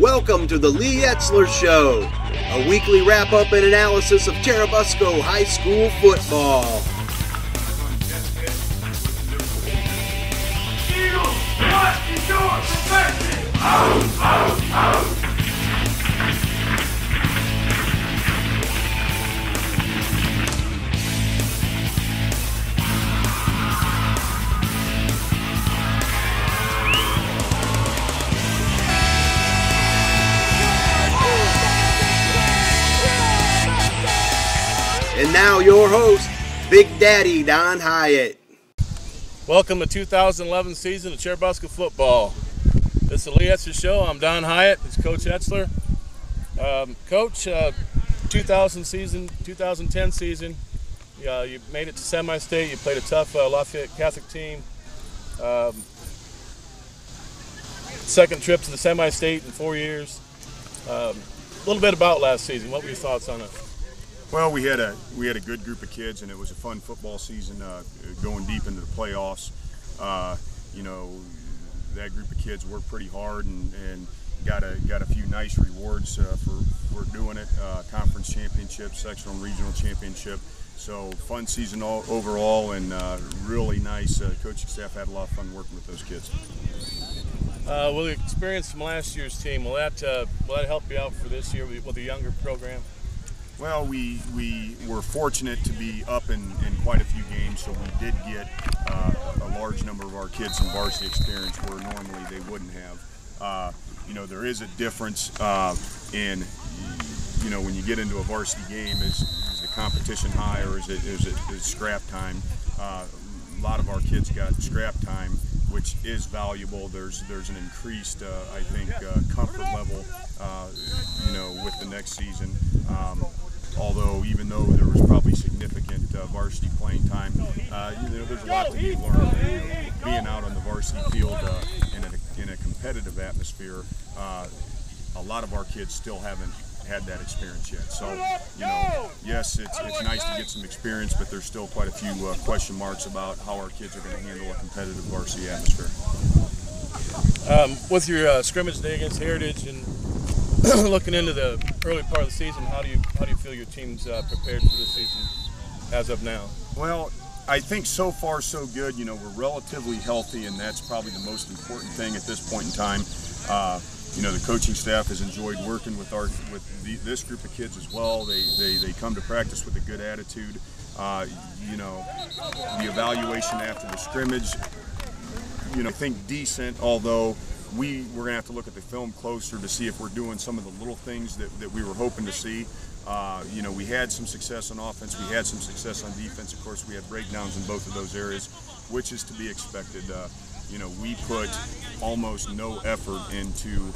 Welcome to the Lee Etzler Show, a weekly wrap-up and analysis of Churubusco High School Football. Eagles, what is your perspective? Out, out, out. And now your host, Big Daddy Don Hyatt. Welcome to 2011 season of Churubusco Football. This is the Lee Etzler Show. I'm Don Hyatt. It's Coach Etzler. Coach, 2010 season, you made it to semi-state. You played a tough Lafayette Catholic team. Second trip to the semi-state in 4 years. A little bit about last season. What were your thoughts on it? Well, we had a good group of kids, and it was a fun football season, going deep into the playoffs. That group of kids worked pretty hard and got a few nice rewards for doing it. Conference championship, sectional and regional championship. So fun season overall, and really nice. Coaching staff had a lot of fun working with those kids. Will the experience from last year's team, will that help you out for this year with a younger program? Well, we were fortunate to be up in quite a few games, so we did get a large number of our kids some varsity experience where normally they wouldn't have. There is a difference in, when you get into a varsity game, is the competition high, or is it scrap time? A lot of our kids got scrap time, which is valuable. There's an increased, comfort level, with the next season. Although, even though there was probably significant varsity playing time, there's a lot to be learned. Being out on the varsity field in a competitive atmosphere, a lot of our kids still haven't had that experience yet. So, yes, it's nice to get some experience, but there's still quite a few question marks about how our kids are going to handle a competitive varsity atmosphere. With your scrimmage day against Heritage and looking into the early part of the season, how do you feel your team's prepared for this season as of now? Well, I think so far so good. We're relatively healthy, and that's probably the most important thing at this point in time. The coaching staff has enjoyed working with this group of kids as well. They come to practice with a good attitude. The evaluation after the scrimmage, I think decent, although we're going to have to look at the film closer to see if we're doing some of the little things that we were hoping to see. We had some success on offense. We had some success on defense. Of course, we had breakdowns in both of those areas, which is to be expected. We put almost no effort into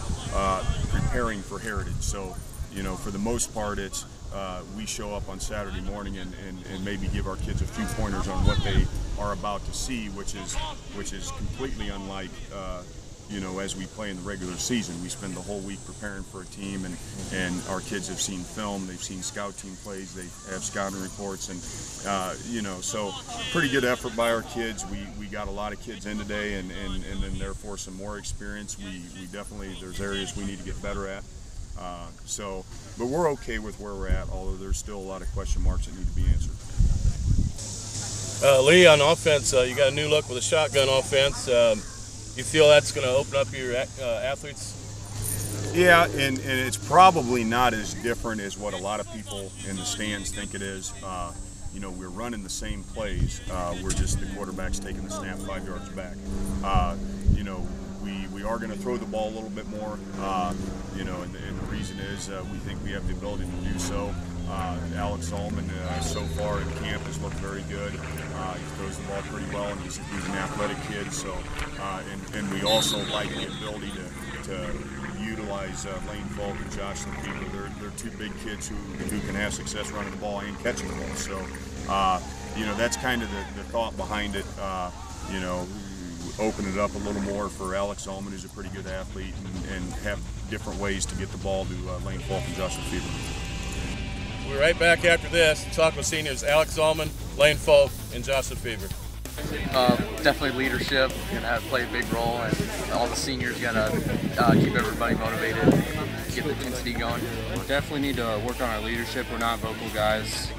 preparing for Heritage. So, for the most part, it's we show up on Saturday morning and maybe give our kids a few pointers on what they are about to see, which is completely unlike as we play in the regular season. We spend the whole week preparing for a team, and our kids have seen film, they've seen scout team plays, they have scouting reports, and so pretty good effort by our kids. We got a lot of kids in today, and then therefore some more experience. We definitely, there's areas we need to get better at. But we're okay with where we're at, although there's still a lot of question marks that need to be answered. Lee, on offense, you got a new look with a shotgun offense. You feel that's going to open up your athletes? Yeah, and it's probably not as different as what a lot of people in the stands think it is. We're running the same plays. We're just the quarterback's taking the snap 5 yards back. We are going to throw the ball a little bit more, and the reason is we think we have the ability to do so. Alex Zalman so far in camp has looked very good. He throws the ball pretty well, and he's an athletic kid. So, and we also like the ability to utilize Lane Falk and Josh Lefevre. They're two big kids who can have success running the ball and catching the ball. So, that's kind of the thought behind it. Open it up a little more for Alex Zalman, who's a pretty good athlete, and have different ways to get the ball to Lane Falk and Josh Lefevre. We're right back after this to talk with seniors Alex Zalman, Lane Falk, and Josh Lefevre. Definitely leadership, gonna play a big role, and all the seniors gotta keep everybody motivated, get the intensity going. Definitely need to work on our leadership. We're not vocal guys.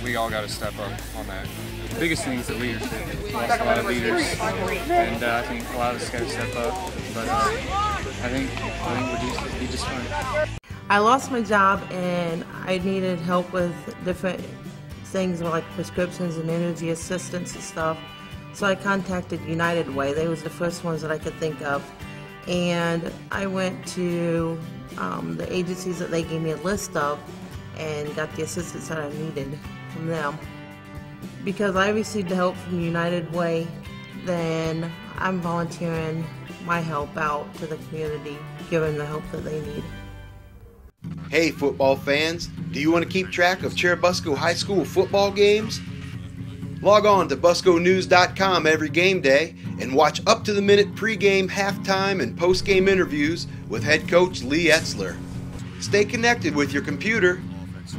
We all got to step up on that. The biggest thing is the leadership. We lost a lot of leaders, and I think a lot of us got to step up. But I think we'll be just fine. I lost my job and I needed help with different things like prescriptions and energy assistance and stuff. So I contacted United Way. They was the first ones that I could think of. And I went to the agencies that they gave me a list of and got the assistance that I needed from them. Because I received the help from United Way, then I'm volunteering my help out to the community, giving the help that they need. Hey football fans, do you want to keep track of Churubusco High School football games? Log on to busconews.com every game day and watch up-to-the-minute pregame, halftime, and postgame interviews with head coach Lee Etzler. Stay connected with your computer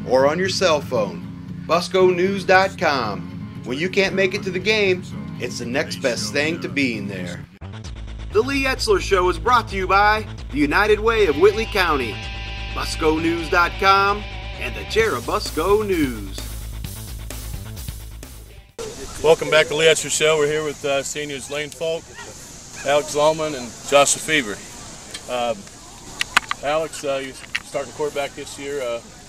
or on your cell phone. busconews.com. When you can't make it to the game, it's the next best thing to being there. The Lee Etzler Show is brought to you by the United Way of Whitley County, busconews.com, and the Churubusco News. Welcome back to Lee Etzler Show. We're here with seniors Lane Falk, Alex Zalman, and Josh Lefevre. Alex, you're starting quarterback this year.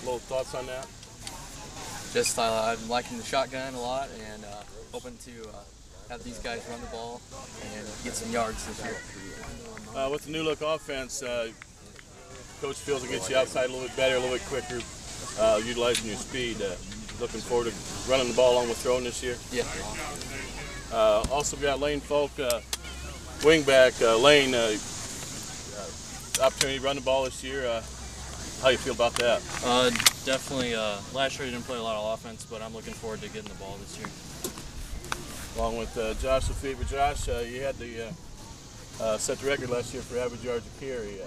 Little thoughts on that? Just I'm liking the shotgun a lot, and hoping to have these guys run the ball and get some yards this year. With the new look offense, Coach feels it gets you outside a little bit better, a little bit quicker, utilizing your speed. Looking forward to running the ball along with throwing this year. Yeah. Also, we got Lane Falk, wingback. Lane, opportunity to run the ball this year. How you feel about that? Definitely. Last year I didn't play a lot of offense, but I'm looking forward to getting the ball this year. Along with Josh Lefevre. Josh, you had the set the record last year for average yards a carry.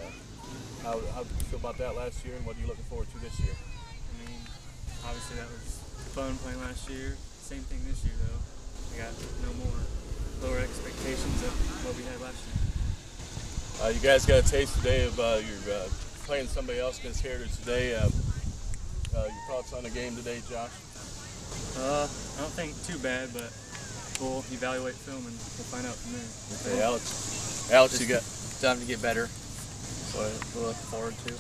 How did you feel about that last year, and what are you looking forward to this year? I mean, obviously that was fun playing last year. Same thing this year though. We got lower expectations of what we had last year. You guys got a taste today of your playing somebody else against Heritage today. Your thoughts on the game today, Josh? I don't think too bad, but we'll evaluate film and we'll find out from there. Okay, Alex, you got time to get better. So we'll look forward to.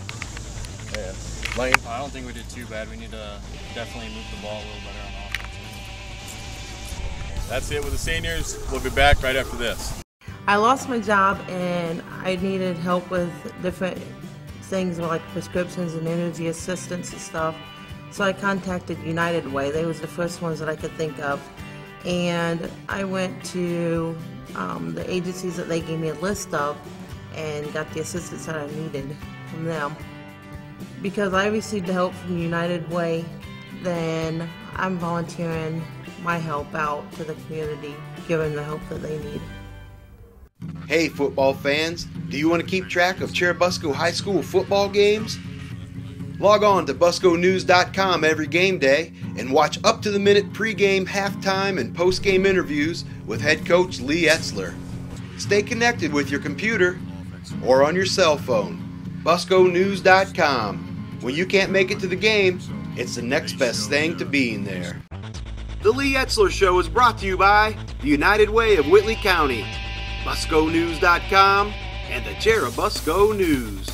Yeah. Lane? I don't think we did too bad. We need to definitely move the ball a little better on offense. That's it with the seniors. We'll be back right after this. I lost my job and I needed help with different things like prescriptions and energy assistance and stuff. So I contacted United Way. They was the first ones that I could think of. And I went to the agencies that they gave me a list of and got the assistance that I needed from them. Because I received the help from United Way, then I'm volunteering my help out to the community, giving the help that they need. Hey football fans, do you want to keep track of Churubusco High School football games? Log on to busconews.com every game day and watch up-to-the-minute pregame, halftime, and postgame interviews with head coach Lee Etzler. Stay connected with your computer or on your cell phone. busconews.com. When you can't make it to the game, it's the next best thing to being there. The Lee Etzler Show is brought to you by the United Way of Whitley County, busconews.com, and the Churubusco News.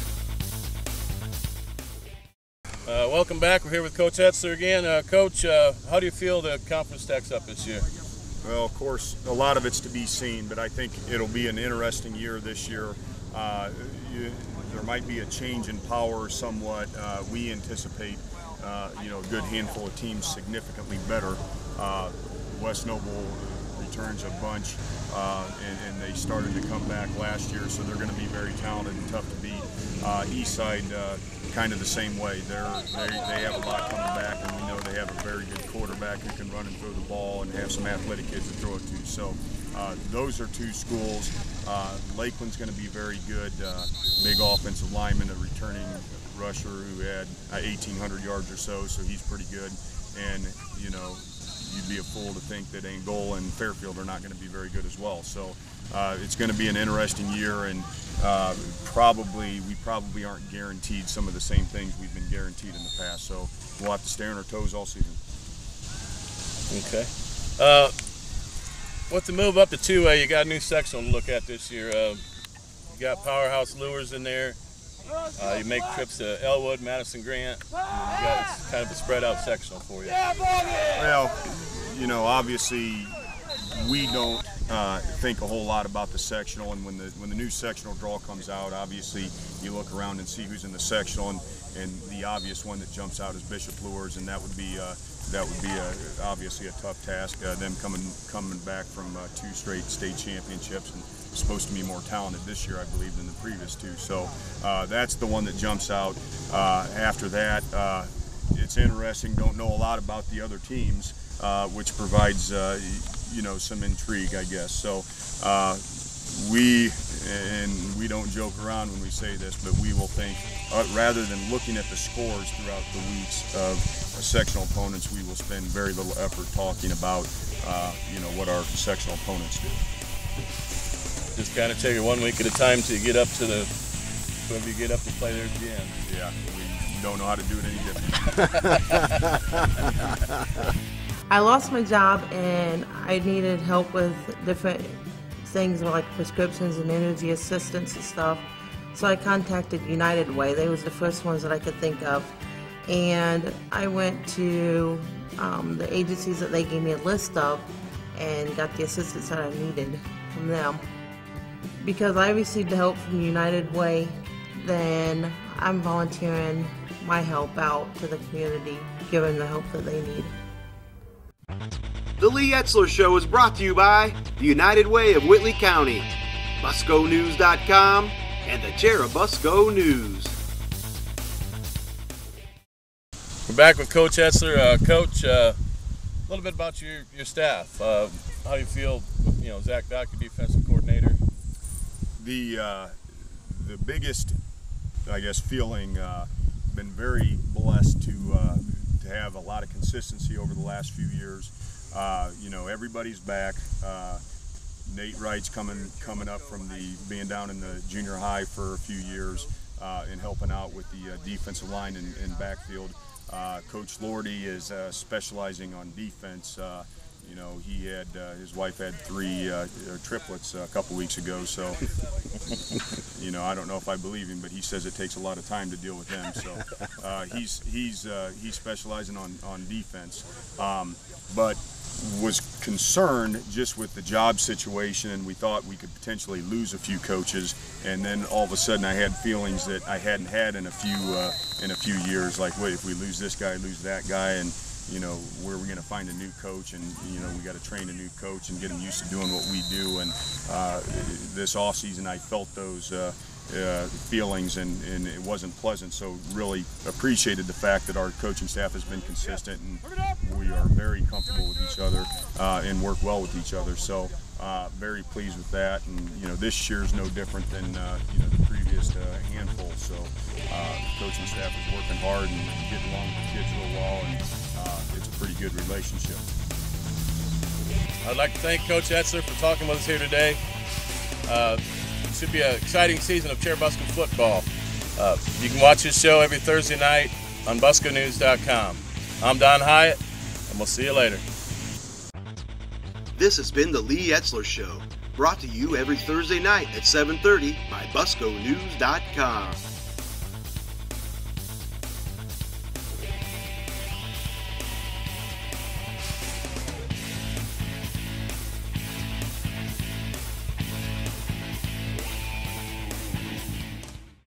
Welcome back. We're here with Coach Etzler again. Coach, how do you feel the conference stacks up this year? Well, of course, a lot of it's to be seen, but I think it'll be an interesting year this year. There might be a change in power somewhat. We anticipate, a good handful of teams significantly better. West Noble returns a bunch, and they started to come back last year, so they're going to be very talented and tough to beat. Eastside, kind of the same way. They have a lot coming back, and we know they have a very good quarterback who can run and throw the ball and have some athletic kids to throw it to. So those are two schools. Lakeland's going to be very good. Big offensive lineman, a returning rusher who had 1,800 yards or so he's pretty good. And, you'd be a fool to think that Angola and Fairfield are not going to be very good as well. So it's going to be an interesting year, and we probably aren't guaranteed some of the same things we've been guaranteed in the past. So we'll have to stay on our toes all season. Okay. With the move up to 2A, you got a new sectional to look at this year. You got Powerhouse Lures in there. You make trips to Elwood, Madison Grant. You got kind of a spread out sectional for you. Well, you know, obviously we don't think a whole lot about the sectional, and when the new sectional draw comes out, obviously you look around and see who's in the sectional, and the obvious one that jumps out is Bishop Lures, and that would be obviously a tough task. Them coming back from 2 straight state championships and supposed to be more talented this year, I believe, than the previous 2. So that's the one that jumps out. After that, it's interesting. Don't know a lot about the other teams, which provides you know, some intrigue, I guess. So we don't joke around when we say this, but we will think, rather than looking at the scores throughout the weeks of sectional opponents, we will spend very little effort talking about you know, what our sectional opponents do. Just kind of take it 1 week at a time till you get up to whenever you get up to play there at the end. Yeah, we don't know how to do it any different. I lost my job and I needed help with different things like prescriptions and energy assistance and stuff. So I contacted United Way. They was the first ones that I could think of. And I went to the agencies that they gave me a list of and got the assistance that I needed from them. Because I received the help from United Way, then I'm volunteering my help out to the community, giving the help that they need. The Lee Etzler Show is brought to you by the United Way of Whitley County, BuscoNews.com, and the Churubusco News. We're back with Coach Etzler. Coach, a little bit about your staff. How do you feel, you know, Zach Dock, your defensive coordinator? The biggest, I guess, feeling, been very blessed to have a lot of consistency over the last few years. You know, everybody's back. Nate Wright's coming up from being down in the junior high for a few years and helping out with the defensive line and backfield. Coach Lordy is specializing on defense. You know, he had his wife had 3 triplets a couple weeks ago, so you know, I don't know if I believe him, but he says it takes a lot of time to deal with them. So he's specializing on defense, but was concerned just with the job situation, and we thought we could potentially lose a few coaches, and then all of a sudden I had feelings that I hadn't had in a few years, like, wait, if we lose this guy, lose that guy, and you know, where are we going to find a new coach? And you know, we got to train a new coach and get him used to doing what we do. And this off season, I felt those feelings, and it wasn't pleasant. So really appreciated the fact that our coaching staff has been consistent, and we are very comfortable with each other and work well with each other. So very pleased with that. And you know, this year's no different than you know, the previous handful. So the coaching staff is working hard and getting along with the kids real well, and it's a pretty good relationship. I'd like to thank Coach Etzler for talking with us here today. It should be an exciting season of Churubusco football. You can watch this show every Thursday night on BuscoNews.com. I'm Don Hyatt, and we'll see you later. This has been the Lee Etzler Show, brought to you every Thursday night at 7:30 by BuscoNews.com.